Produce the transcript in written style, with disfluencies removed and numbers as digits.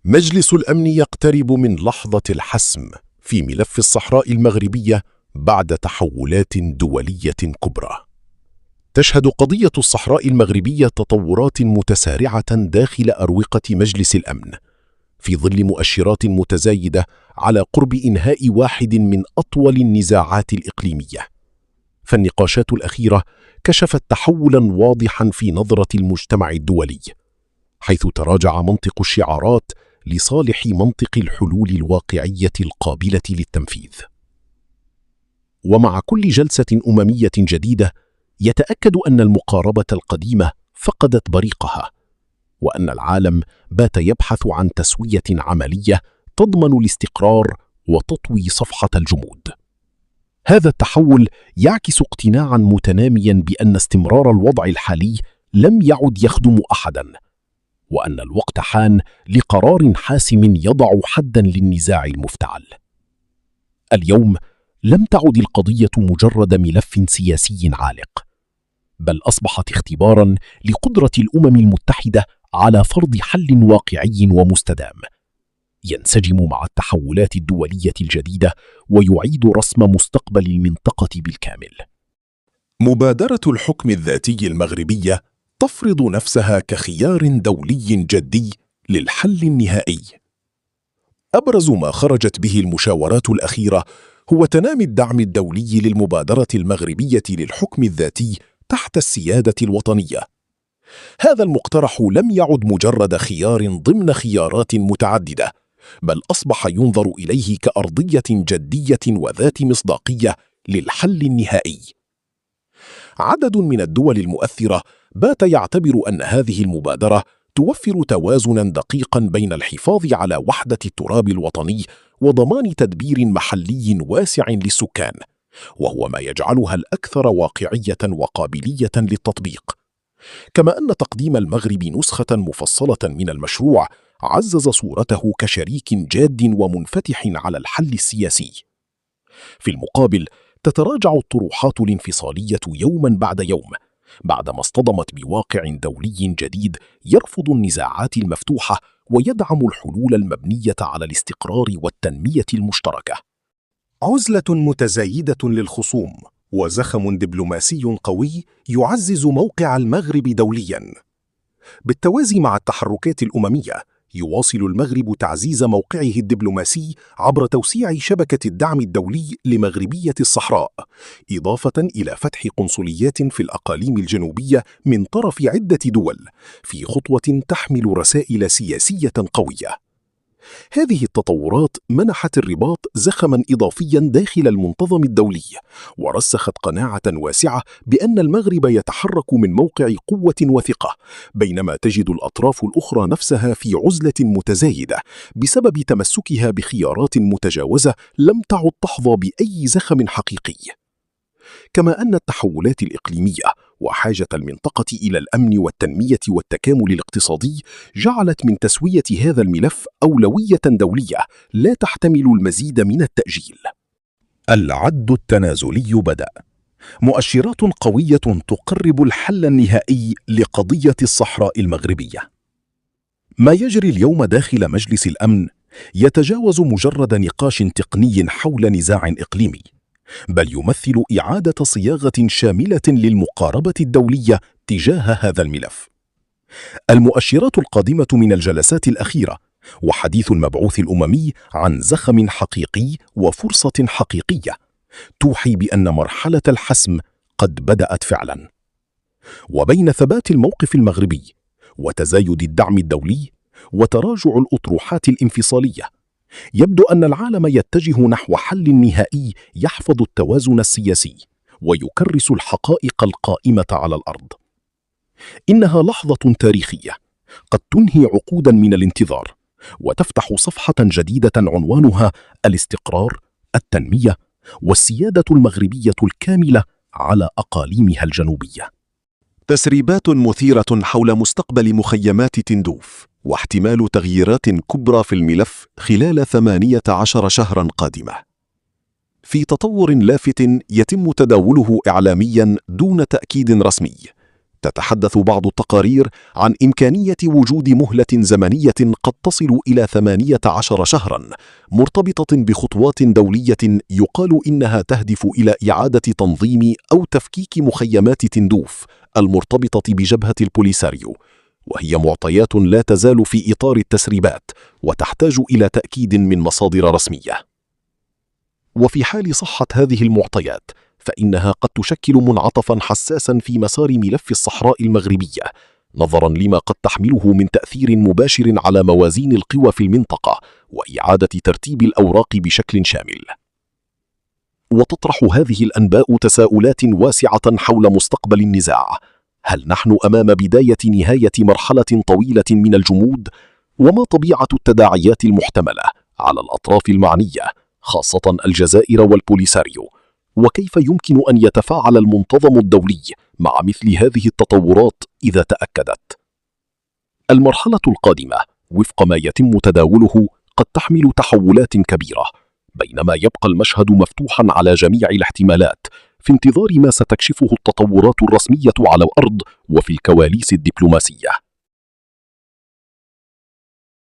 مجلس الأمن يقترب من لحظة الحسم في ملف الصحراء المغربية بعد تحولات دولية كبرى. تشهد قضية الصحراء المغربية تطورات متسارعة داخل أروقة مجلس الأمن، في ظل مؤشرات متزايدة على قرب إنهاء واحد من أطول النزاعات الإقليمية. فالنقاشات الأخيرة كشفت تحولاً واضحاً في نظرة المجتمع الدولي، حيث تراجع منطق الشعارات لصالح منطق الحلول الواقعية القابلة للتنفيذ. ومع كل جلسة أممية جديدة يتأكد أن المقاربة القديمة فقدت بريقها، وأن العالم بات يبحث عن تسوية عملية تضمن الاستقرار وتطوي صفحة الجمود. هذا التحول يعكس اقتناعاً متنامياً بأن استمرار الوضع الحالي لم يعد يخدم أحداً، وأن الوقت حان لقرار حاسم يضع حداً للنزاع المفتعل. اليوم لم تعد القضية مجرد ملف سياسي عالق، بل أصبحت اختباراً لقدرة الأمم المتحدة على فرض حل واقعي ومستدام ينسجم مع التحولات الدولية الجديدة ويعيد رسم مستقبل المنطقة بالكامل. مبادرة الحكم الذاتي المغربية تفرض نفسها كخيار دولي جدي للحل النهائي. أبرز ما خرجت به المشاورات الأخيرة هو تنامي الدعم الدولي للمبادرة المغربية للحكم الذاتي تحت السيادة الوطنية. هذا المقترح لم يعد مجرد خيار ضمن خيارات متعددة، بل أصبح ينظر إليه كأرضية جدية وذات مصداقية للحل النهائي. عدد من الدول المؤثرة بات يعتبر أن هذه المبادرة توفر توازناً دقيقاً بين الحفاظ على وحدة التراب الوطني وضمان تدبير محلي واسع للسكان، وهو ما يجعلها الأكثر واقعية وقابلية للتطبيق. كما أن تقديم المغرب نسخة مفصلة من المشروع عزز صورته كشريك جاد ومنفتح على الحل السياسي. في المقابل، تتراجع الطروحات الانفصالية يوماً بعد يوم، بعدما اصطدمت بواقع دولي جديد يرفض النزاعات المفتوحة ويدعم الحلول المبنية على الاستقرار والتنمية المشتركة. عزلة متزايدة للخصوم وزخم دبلوماسي قوي يعزز موقع المغرب دولياً. بالتوازي مع التحركات الأممية، يواصل المغرب تعزيز موقعه الدبلوماسي عبر توسيع شبكة الدعم الدولي لمغربية الصحراء، إضافة إلى فتح قنصليات في الأقاليم الجنوبية من طرف عدة دول، في خطوة تحمل رسائل سياسية قوية. هذه التطورات منحت الرباط زخماً إضافياً داخل المنظمة الدولي، ورسخت قناعة واسعة بأن المغرب يتحرك من موقع قوة وثقة، بينما تجد الأطراف الأخرى نفسها في عزلة متزايدة بسبب تمسكها بخيارات متجاوزة لم تعد تحظى بأي زخم حقيقي. كما أن التحولات الإقليمية وحاجة المنطقة إلى الأمن والتنمية والتكامل الاقتصادي جعلت من تسوية هذا الملف أولوية دولية لا تحتمل المزيد من التأجيل. العد التنازلي بدأ. مؤشرات قوية تقرب الحل النهائي لقضية الصحراء المغربية. ما يجري اليوم داخل مجلس الأمن يتجاوز مجرد نقاش تقني حول نزاع إقليمي، بل يمثل إعادة صياغة شاملة للمقاربة الدولية تجاه هذا الملف. المؤشرات القادمة من الجلسات الأخيرة وحديث المبعوث الأممي عن زخم حقيقي وفرصة حقيقية توحي بأن مرحلة الحسم قد بدأت فعلاً. وبين ثبات الموقف المغربي وتزايد الدعم الدولي وتراجع الأطروحات الانفصالية، يبدو أن العالم يتجه نحو حل نهائي يحفظ التوازن السياسي ويكرس الحقائق القائمة على الأرض. إنها لحظة تاريخية قد تنهي عقوداً من الانتظار وتفتح صفحة جديدة عنوانها الاستقرار، التنمية، والسيادة المغربية الكاملة على أقاليمها الجنوبية. تسريبات مثيرة حول مستقبل مخيمات تندوف واحتمال تغييرات كبرى في الملف خلال 18 شهراً قادمة. في تطور لافت يتم تداوله إعلامياً دون تأكيد رسمي، تتحدث بعض التقارير عن إمكانية وجود مهلة زمنية قد تصل إلى 18 شهراً، مرتبطة بخطوات دولية يقال إنها تهدف إلى إعادة تنظيم أو تفكيك مخيمات تندوف المرتبطة بجبهة البوليساريو، وهي معطيات لا تزال في إطار التسريبات وتحتاج إلى تأكيد من مصادر رسمية. وفي حال صحة هذه المعطيات، فإنها قد تشكل منعطفاً حساساً في مسار ملف الصحراء المغربية، نظراً لما قد تحمله من تأثير مباشر على موازين القوى في المنطقة وإعادة ترتيب الأوراق بشكل شامل. وتطرح هذه الأنباء تساؤلات واسعة حول مستقبل النزاع. هل نحن أمام بداية نهاية مرحلة طويلة من الجمود؟ وما طبيعة التداعيات المحتملة على الأطراف المعنية، خاصة الجزائر والبوليساريو؟ وكيف يمكن أن يتفاعل المنتظم الدولي مع مثل هذه التطورات إذا تأكدت؟ المرحلة القادمة وفق ما يتم تداوله قد تحمل تحولات كبيرة، بينما يبقى المشهد مفتوحاً على جميع الاحتمالات في انتظار ما ستكشفه التطورات الرسمية على الأرض وفي الكواليس الدبلوماسية.